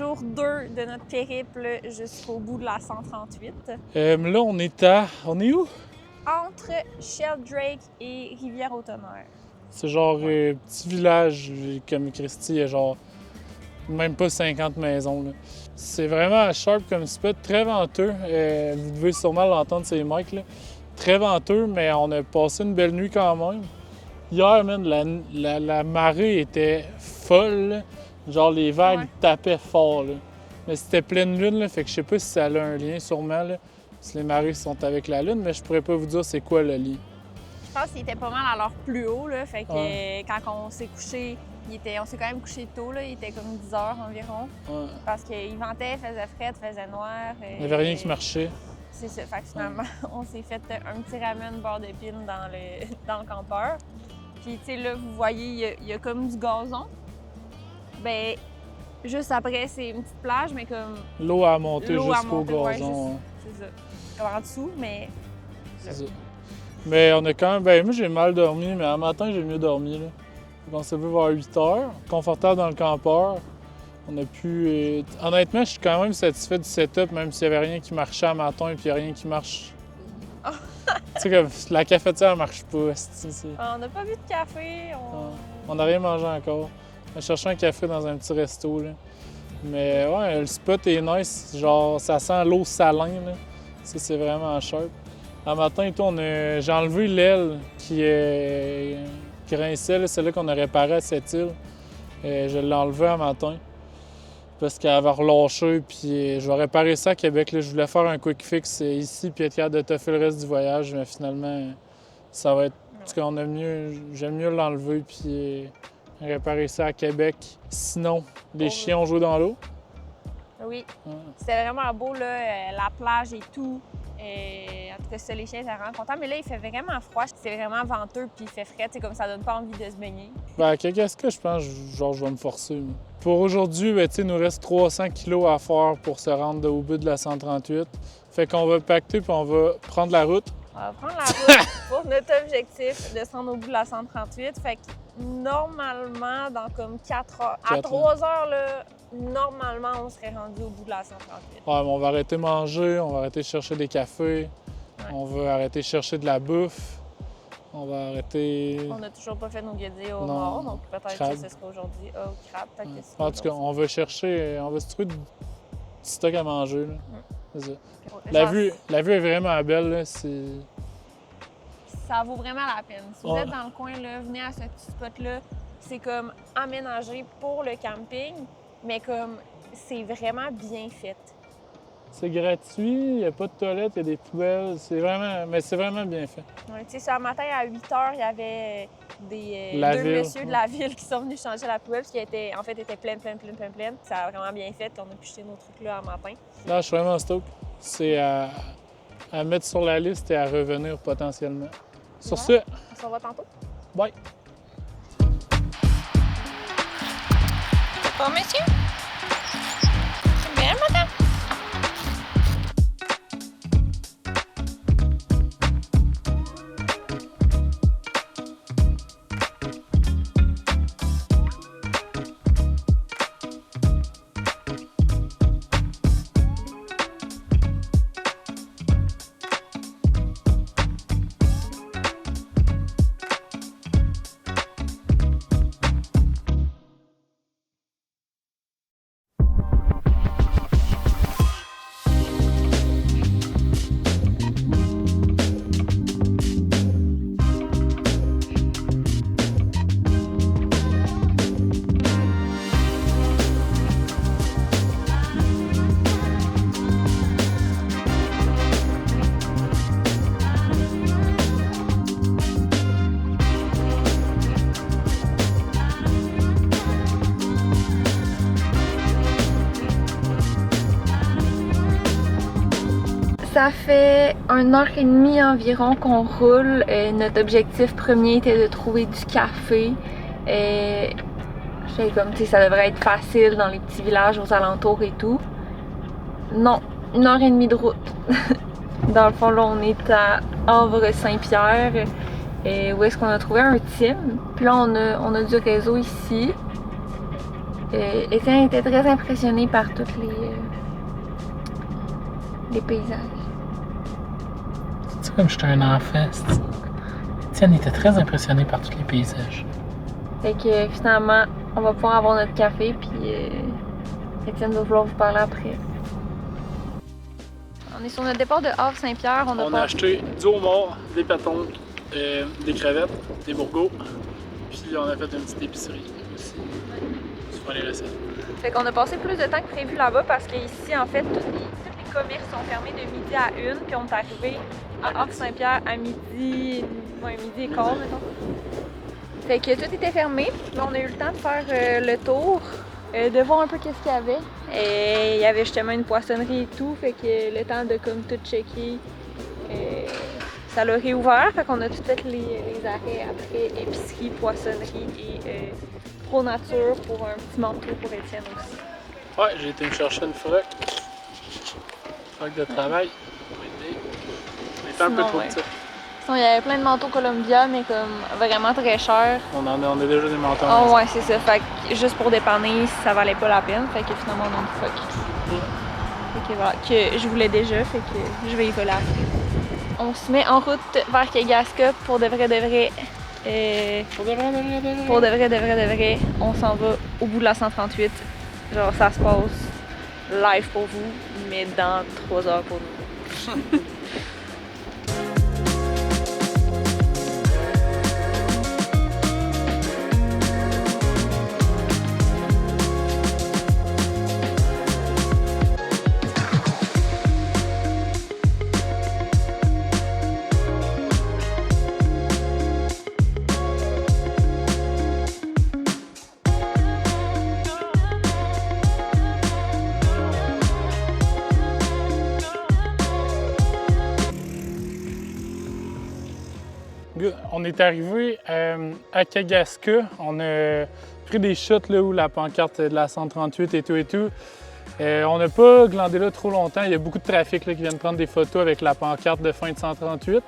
jour 2 de notre périple jusqu'au bout de la 138. Là, on est où? Entre Sheldrake et Rivière-au-Tonnerre. C'est genre un petit village comme Christy, il y a genre même pas 50 maisons. Là. C'est vraiment sharp comme spot, très venteux. Vous devez sûrement l'entendre, ces mics. Là. Très venteux, mais on a passé une belle nuit quand même. Hier, man, la marée était folle. Là. Genre les vagues tapaient fort. Là. Mais c'était pleine lune, là, fait que je sais pas si ça a un lien sûrement. Là, si les marées sont avec la lune, mais je pourrais pas vous dire c'est quoi le lien. Je pense qu'il était pas mal à l'heure plus haut, là, fait que quand on s'est couché, on s'est quand même couché tôt, là, il était comme 10 heures environ. Ouais. Parce qu'il ventait, faisait frais, faisait noir. Il n'y avait rien qui marchait. C'est ça, fait que finalement, on s'est fait un petit ramen beurre d'épines dans le campeur. Puis, tu sais, là, vous voyez, il y a comme du gazon. Ben, juste après, c'est une petite plage, mais comme... L'eau a monté jusqu'au gazon. C'est ça. Comme en dessous, mais... C'est ça. Mais on a quand même... Ben, moi, j'ai mal dormi, mais un matin, j'ai mieux dormi, là. On s'est vu vers 8 heures, confortable dans le campeur. On a pu... Honnêtement, je suis quand même satisfait du setup, même s'il n'y avait rien qui marchait à matin et puis il n'y a rien qui marche. Tu sais, comme la cafetière ne marche pas. On n'a pas bu de café. On n'a rien mangé encore. On a cherché un café dans un petit resto, là. Mais ouais, le spot est nice. Genre, ça sent l'eau saline, là. Ça, c'est vraiment sharp. Un matin et tout, j'ai enlevé l'aile qui grinçait, celle-là qu'on a réparée à cette île. Je l'ai enlevée un matin parce qu'elle avait relâché, puis je vais réparer ça à Québec. Là. Je voulais faire un quick fix ici, puis être capable de toffer le reste du voyage, mais finalement, ça va être... En tout cas, j'aime mieux l'enlever, puis réparer ça à Québec. Sinon, les chiens ont joué dans l'eau. Oui. C'était vraiment beau, là, la plage et tout. En tout cas, ça, les chiens étaient vraiment contents. Mais là, il fait vraiment froid. C'est vraiment venteux puis il fait frais. C'est comme ça donne pas envie de se baigner. Ben, qu'est-ce que je pense? Genre, je vais me forcer. Moi. Pour aujourd'hui, ben, il nous reste 300 kilos à faire pour se rendre au bout de la 138. Fait qu'on va pacter puis on va prendre la route. On va prendre la route pour notre objectif de se rendre au bout de la 138. Fait que normalement, dans comme 4 heures, à 3 heures, là, normalement, on serait rendu au bout de la 138. Ouais, mais on va arrêter de manger, on va arrêter de chercher des cafés, on va arrêter de chercher de la bouffe, on va arrêter... On n'a toujours pas fait nos guédilles au mort, donc peut-être que ce sera aujourd'hui. Oh, crabe, peut-être que c'est en tout cas, on va chercher, on va se trouver du stock à manger. Là. C'est ça. La vue est vraiment belle, là. Ça vaut vraiment la peine. Si vous êtes dans le coin, là, venez à ce petit spot-là. C'est comme aménagé pour le camping, mais comme c'est vraiment bien fait. C'est gratuit, il n'y a pas de toilette, il y a des poubelles. C'est vraiment bien fait. Ouais, tu sais, ce matin, à 8 h, il y avait deux messieurs de la ville qui sont venus changer la poubelle parce qu'elle était, en fait, était pleine. Ça a vraiment bien fait. On a pu jeter nos trucs là en matin. Non, je suis vraiment stoked. C'est à mettre sur la liste et à revenir potentiellement. Sur ce... On se revoit tantôt. Bye! Bon, monsieur? C'est bien, madame? Ça fait 1h30 environ qu'on roule. Notre objectif premier était de trouver du café. J'étais comme, tu sais, ça devrait être facile dans les petits villages aux alentours et tout. Non, 1h30 de route. Dans le fond, là, on est à Havre-Saint-Pierre. Où est-ce qu'on a trouvé un Tim. Puis là, on a du réseau ici. Étienne était très impressionné par tous les paysages. C'est comme j'étais un enfant. Étienne était très impressionné par tous les paysages. Fait que finalement, on va pouvoir avoir notre café, puis Étienne va vouloir vous parler après. On est sur notre départ de Havre-Saint-Pierre. On a acheté du homard, des pâtons, des crevettes, des bourgots, puis on a fait une petite épicerie aussi. Sur les recettes. Fait qu'on a passé plus de temps que prévu là-bas parce qu'ici, en fait, tous les commerces sont fermés de midi à 1, puis on est arrivé à Havre-Saint-Pierre à midi, midi et quart, mettons. Fait que tout était fermé. Là, on a eu le temps de faire le tour, de voir un peu qu'est-ce qu'il y avait. Et il y avait justement une poissonnerie et tout, fait que le temps de comme tout checker, ça l'a réouvert. Fait qu'on a tout fait les arrêts après épicerie, poissonnerie et Pro Nature pour un petit manteau pour Étienne aussi. Ouais, j'ai été me chercher une froc de travail. On était un peu trop petit. Sinon, il y avait plein de manteaux Columbia, mais comme vraiment très chers. On a déjà des manteaux. Oh ouais, c'est ça. Fait que juste pour dépanner, ça valait pas la peine. Fait que finalement, on a une froc. Fait que voilà, que je voulais déjà, fait que je vais y voler après. On se met en route vers Kegaska pour de vrai. Pour de vrai, on s'en va au bout de la 138. Genre, ça se passe live pour vous, mais dans 3 heures pour nous. On est arrivé à Kegaska. On a pris des shots là, où la pancarte de la 138 et tout. On n'a pas glandé là trop longtemps. Il y a beaucoup de trafic là, qui viennent prendre des photos avec la pancarte de fin de 138.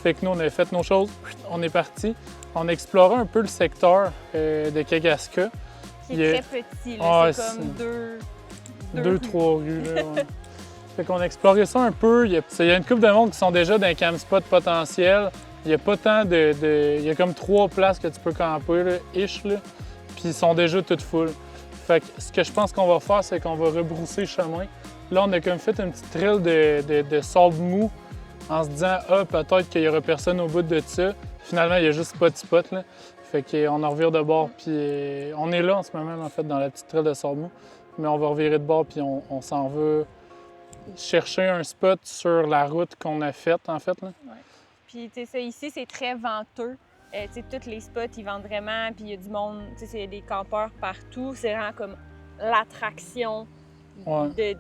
Fait que nous, on a fait nos choses. On est parti. On a exploré un peu le secteur de Kegaska. Qui est très petit. Là. C'est comme 2-3 rues. Là, ouais. Fait qu'on a exploré ça un peu. Il y a une couple de monde qui sont déjà dans un camp spot potentiel. Il y a pas tant il y a comme 3 places que tu peux camper, là, là. Puis ils sont déjà toutes full. Fait que ce que je pense qu'on va faire, c'est qu'on va rebrousser le chemin. Là, on a comme fait une petite trail de sable mou en se disant « Ah, peut-être qu'il y aura personne au bout de ça. » Finalement, il y a juste pas de spot, là. Fait qu'on en revire de bord, puis on est là en ce moment, en fait, dans la petite trail de sable mou. Mais on va revirer de bord, puis on s'en va chercher un spot sur la route qu'on a faite, en fait, là. Ouais. Puis, tu sais, ça ici, c'est très venteux. Tu sais, tous les spots, ils vendent vraiment. Puis, il y a du monde, tu sais, c'est des campeurs partout. C'est vraiment comme l'attraction de... Tu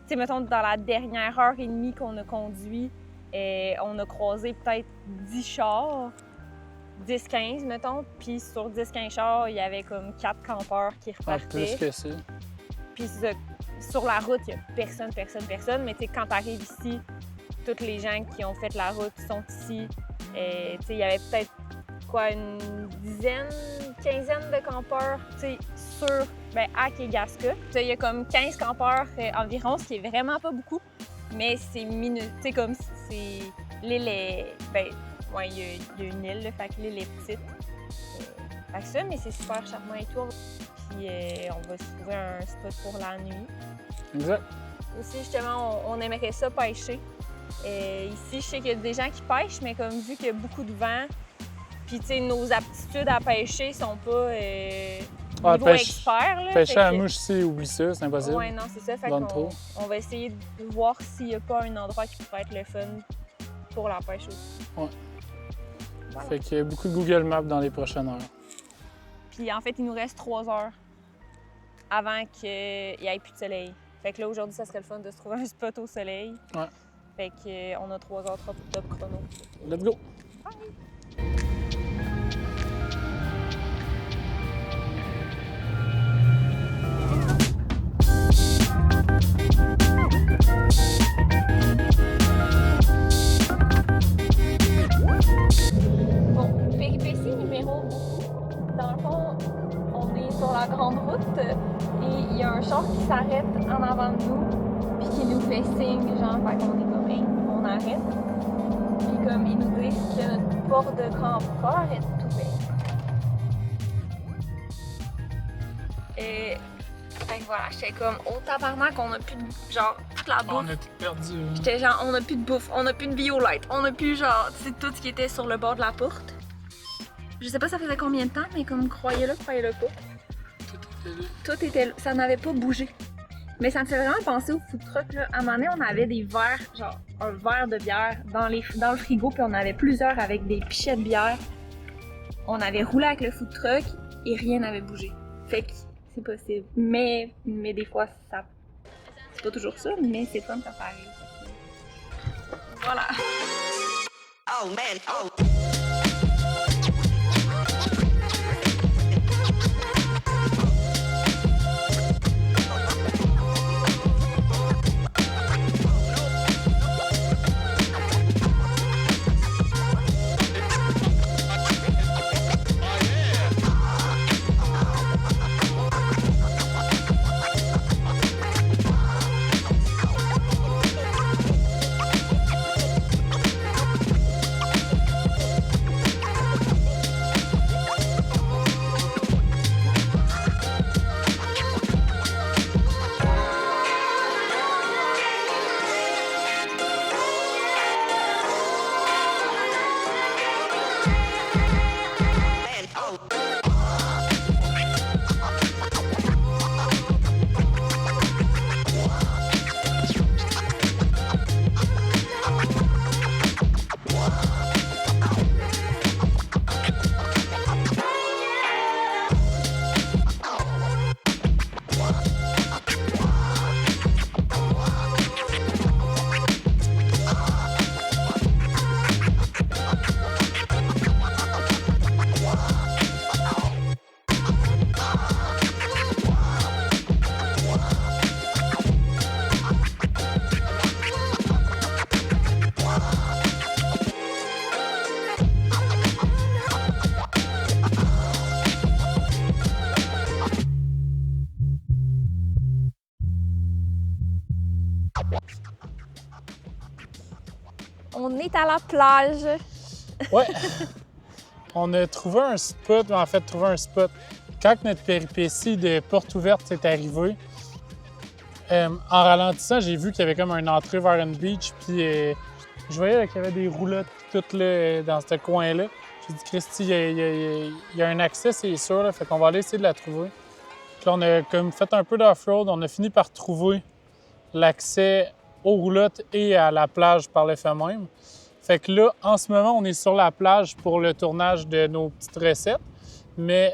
sais, mettons, dans la dernière heure et demie qu'on a conduit, on a croisé peut-être 10 chars, 10-15, mettons. Puis, sur 10-15 chars, il y avait comme 4 campeurs qui repartaient. Plus que ça. Puis, sur la route, il n'y a personne. Mais, tu sais, quand tu arrives ici, tous les gens qui ont fait la route sont ici. Il y avait peut-être une dizaine, quinzaine de campeurs à Kegaska. Il y a comme 15 campeurs environ, ce qui est vraiment pas beaucoup, mais c'est minuscule. Comme c'est l'île est. Il y a une île, là, fait que l'île est petite. Fait que ça, mais c'est super charmant et tout. Puis on va se trouver un spot pour la nuit. Exact. Aussi, justement, on aimerait ça pêcher. Ici, je sais qu'il y a des gens qui pêchent, mais comme vu qu'il y a beaucoup de vent, puis tu sais, nos aptitudes à pêcher sont pas niveau expert. Là, pêcher à la mouche ici, oublie ça, c'est impossible. Oui, non, c'est ça. Fait on va essayer de voir s'il n'y a pas un endroit qui pourrait être le fun pour la pêche aussi. Ouais. Voilà. Fait qu'il y a beaucoup de Google Maps dans les prochaines heures. Puis en fait, il nous reste 3 heures avant qu'il n'y ait plus de soleil. Fait que là, aujourd'hui, ça serait le fun de se trouver un spot au soleil. Ouais. Fait qu'on a 3 heures top chrono. Let's go! Bye. Bon, péripétie numéro... Dans le fond, on est sur la grande route. devant nous, puis qui nous fait signe, genre, fait qu'on est comme, hey, on arrête. Puis comme, ils nous disent que notre porte de campeur est ouverte. Et fait que voilà, j'étais comme, oh tabarnak, on a plus de, genre, toute la bouffe. On a tout perdu. Hein. J'étais genre, on a plus de bouffe, on a plus de BioLite, on a plus genre, c'est tout ce qui était sur le bord de la porte. Je sais pas ça faisait combien de temps, mais comme croyez-le pas. Tout était là, ça n'avait pas bougé. Mais ça me fait vraiment penser au food truck là. À un moment donné, on avait des verres, genre un verre de bière dans le frigo, puis on avait plusieurs avec des pichets de bière. On avait roulé avec le food truck et rien n'avait bougé. Fait que c'est possible. Mais des fois, ça. C'est pas toujours ça, mais c'est fun quand ça arrive. Voilà. Oh man, oh. On est à la plage. Ouais. On a trouvé un spot, Quand notre péripétie de porte ouverte est arrivée, en ralentissant, j'ai vu qu'il y avait comme une entrée vers une beach, puis je voyais qu'il y avait des roulottes toutes là, dans ce coin-là. J'ai dit, Christy, il y a un accès, c'est sûr, là, fait qu'on va aller essayer de la trouver. Puis là, on a comme fait un peu d'off-road, on a fini par trouver l'accès aux roulottes et à la plage par le fait même. Fait que là, en ce moment, on est sur la plage pour le tournage de nos petites recettes. Mais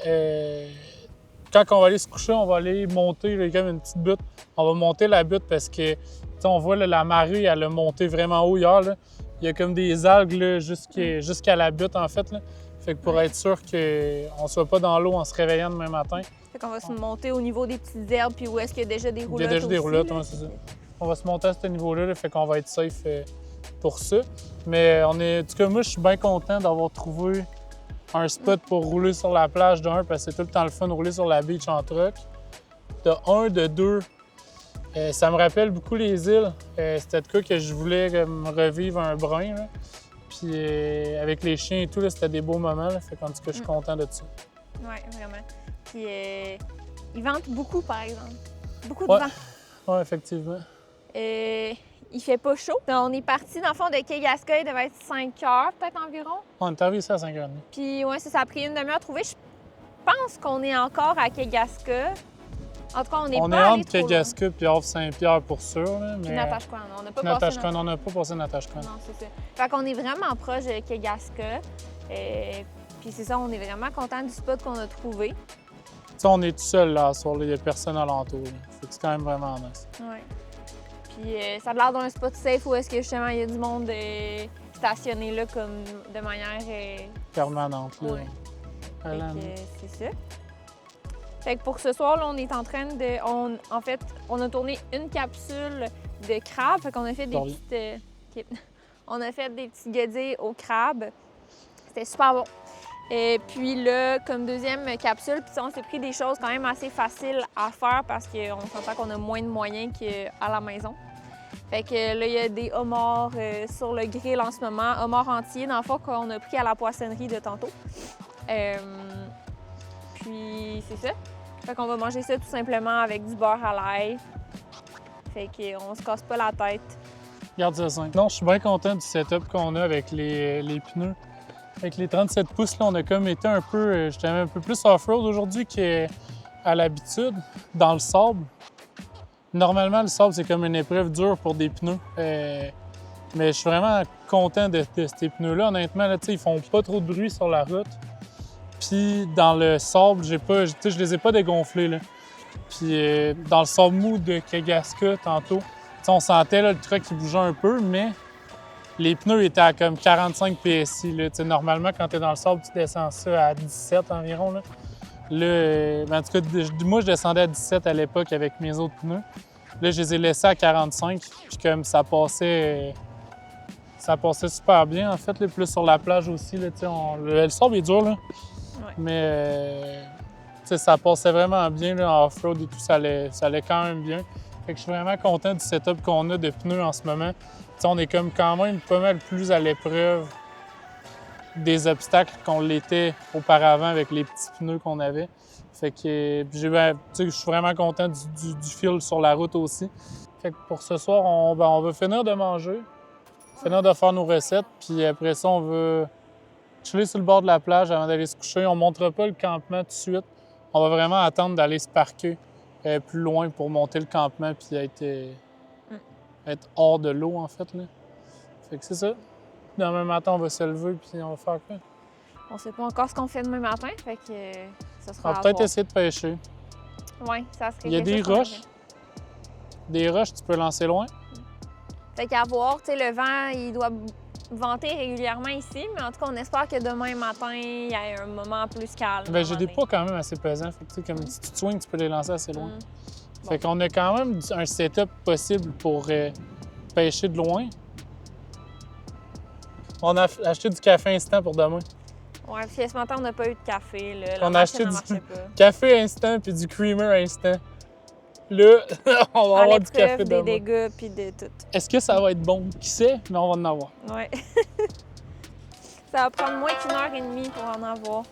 quand on va aller se coucher, on va aller monter, il y a comme une petite butte. On va monter la butte parce que, on voit là, la marée, elle a monté vraiment haut hier. Là. Il y a comme des algues là, jusqu'à la butte, en fait. Là. Fait que pour être sûr qu'on ne soit pas dans l'eau en se réveillant demain matin. Fait qu'on va se monter au niveau des petites herbes, puis où est-ce qu'il y a déjà des roulottes. Il y a déjà des roulottes, là, ouais, c'est ça. On va se monter à ce niveau-là, là, fait qu'on va être safe pour ça. Mais en tout cas, moi, je suis bien content d'avoir trouvé un spot pour rouler sur la plage d'un, parce que c'est tout le temps le fun de rouler sur la beach en truck. De un, de deux, ça me rappelle beaucoup les îles. C'était de cas que je voulais me revivre un brin. Là. Puis avec les chiens et tout, là, c'était des beaux moments. Là. Fait qu'en tout cas, je suis content de ça. Oui, vraiment. Puis ils ventent beaucoup, par exemple. Beaucoup de Ouais. vent. Oui, effectivement. Il fait pas chaud. On est parti, dans le fond, de Kegaska, il devait être 5 heures, peut-être environ. On est arrivé ici à 5h30. Puis, ouais, ça a pris une demi-heure à trouver. Je pense qu'on est encore à Kegaska. En tout cas, on est On pas est allé entre trop loin. Kegaska et Havre-Saint-Pierre pour sûr. Là, Puis mais Natashquan. On n'a pas passé Natashquan, on n'a pas passé Natashquan. Non, c'est ça. Fait qu'on est vraiment proche de Kegaska. Puis c'est ça, on est vraiment content du spot qu'on a trouvé. T'sais, on est tout seul là, il n'y a personne alentour. Là. Fait que c'est quand même vraiment nice. Ouais. Puis ça a l'air d'un spot safe où est-ce que justement il y a du monde stationné là comme de manière Permanente. Là. ouais. Fait Allant, que c'est ça. Fait que pour ce soir, là, on est en train de. En fait, on a tourné une capsule de crabe. Fait qu'on a fait des Sorry. petites. On a fait des petits guédilles au crabe. C'était super bon. Et puis là, comme deuxième capsule, puis on s'est pris des choses quand même assez faciles à faire parce qu'on s'entend qu'on a moins de moyens qu'à la maison. Fait que là, il y a des homards sur le grill en ce moment, homards entiers, dans le fond, qu'on a pris à la poissonnerie de tantôt. Puis c'est ça. Fait qu'on va manger ça tout simplement avec du beurre à l'ail. Fait qu'on se casse pas la tête. Garde ça simple. Non, je suis bien content du setup qu'on a avec les pneus. Avec les 37 pouces, là, on a comme été un peu, j'étais un peu plus off-road aujourd'hui qu'à l'habitude, dans le sable. Normalement, le sable, c'est comme une épreuve dure pour des pneus. Mais je suis vraiment content de ces pneus-là. Honnêtement, là, ils font pas trop de bruit sur la route. Puis dans le sable, je les ai pas dégonflés. Là. Puis dans le sable mou de Kegaska, tantôt, on sentait là, le truck qui bougeait un peu, mais les pneus étaient à comme 45 PSI. Là. Normalement, quand tu es dans le sable, tu descends ça à 17 environ. Là. En tout cas, moi, je descendais à 17 à l'époque avec mes autres pneus. Là, je les ai laissés à 45, puis comme ça passait super bien, en fait, là, plus sur la plage aussi. Là, le sable est dur, là. Ouais. Mais ça passait vraiment bien là, en off-road et tout, ça allait quand même bien. Fait que je suis vraiment content du setup qu'on a de pneus en ce moment. T'sais, on est comme quand même pas mal plus à l'épreuve des obstacles qu'on l'était auparavant avec les petits pneus qu'on avait. Fait que je suis vraiment content du feel sur la route aussi. Fait que pour ce soir, on va finir de manger, finir de faire nos recettes, puis après ça, on va chiller sur le bord de la plage avant d'aller se coucher. On ne montera pas le campement tout de suite. On va vraiment attendre d'aller se parquer plus loin pour monter le campement puis être hors de l'eau, en fait. Là. Fait que c'est ça. Demain matin, on va se lever puis on va faire quoi? On sait pas encore ce qu'on fait demain matin, fait que ça sera On va peut-être essayer de pêcher. Oui, ça serait Il y a des roches. Des roches, tu peux lancer loin. Fait qu'à voir, tu sais, le vent, il doit venter régulièrement ici, mais en tout cas, on espère que demain matin, il y ait un moment plus calme. Bien, j'ai des poids quand même assez pesants. Fait que, tu sais, comme si tu te swings, tu peux les lancer assez loin. Fait qu'on a quand même un setup possible pour pêcher de loin. On a acheté du café instant pour demain. Oui, parce que ce matin, on n'a pas eu de café. Là. On La a acheté machine du ne marchait pas. café instant puis du creamer instant. Là, on va À avoir du l'épreuve café des demain. dégâts puis de tout. Est-ce que ça va être bon? Qui sait? Mais on va en avoir. Oui. Ça va prendre moins qu'1 heure et demie pour en avoir.